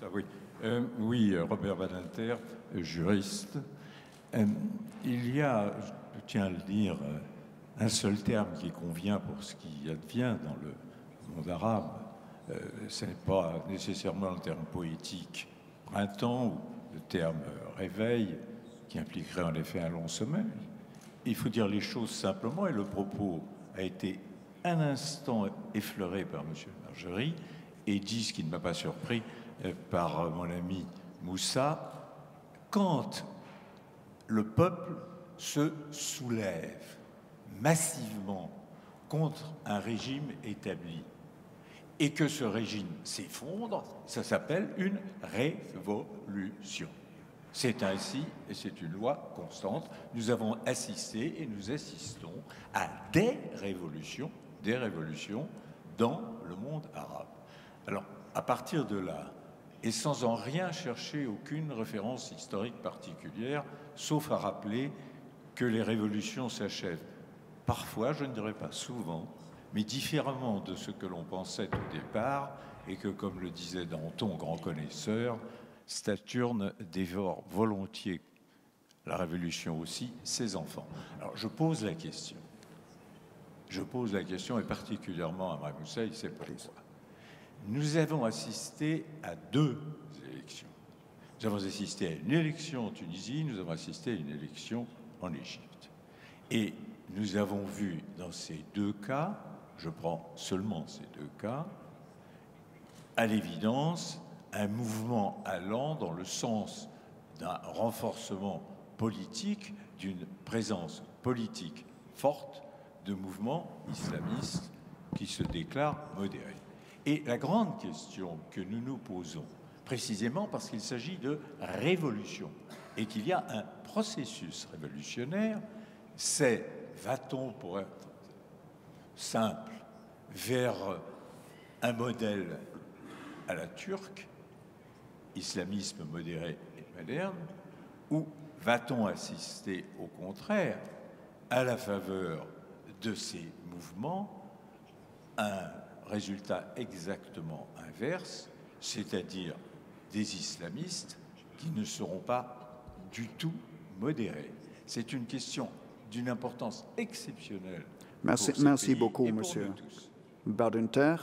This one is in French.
Ça, oui. Oui, Robert Badinter, juriste. Il y a, je tiens à le dire, un seul terme qui convient pour ce qui advient dans le monde arabe. Ce n'est pas nécessairement le terme poétique printemps ou le terme réveil, qui impliquerait en effet un long sommeil. Il faut dire les choses simplement, et le propos a été un instant effleuré par M. Margerie, et dit, ce qui ne m'a pas surpris, par mon ami Moussa, quand le peuple se soulève massivement contre un régime établi et que ce régime s'effondre, ça s'appelle une révolution. C'est ainsi, et c'est une loi constante. Nous avons assisté et nous assistons à des révolutions dans le monde arabe. Alors, à partir de là, et sans en rien chercher aucune référence historique particulière, sauf à rappeler que les révolutions s'achèvent parfois, je ne dirais pas souvent, mais différemment de ce que l'on pensait au départ, et que, comme le disait Danton, grand connaisseur, Saturne dévore volontiers, la révolution aussi, ses enfants. Alors, je pose la question, et particulièrement à Moussa, il sait pourquoi. Nous avons assisté à deux élections. Nous avons assisté à une élection en Tunisie, nous avons assisté à une élection en Égypte. Et nous avons vu dans ces deux cas, je prends seulement ces deux cas, à l'évidence, un mouvement allant dans le sens d'un renforcement politique, d'une présence politique forte de mouvements islamistes qui se déclarent modérés. Et la grande question que nous nous posons, précisément parce qu'il s'agit de révolution et qu'il y a un processus révolutionnaire, c'est: va-t-on, pour être simple, vers un modèle à la turque, islamisme modéré et moderne, ou va-t-on assister au contraire, à la faveur de ces mouvements, à un résultat exactement inverse, c'est-à-dire des islamistes qui ne seront pas du tout modérés? C'est une question d'une importance exceptionnelle. Merci beaucoup, Monsieur Badinter.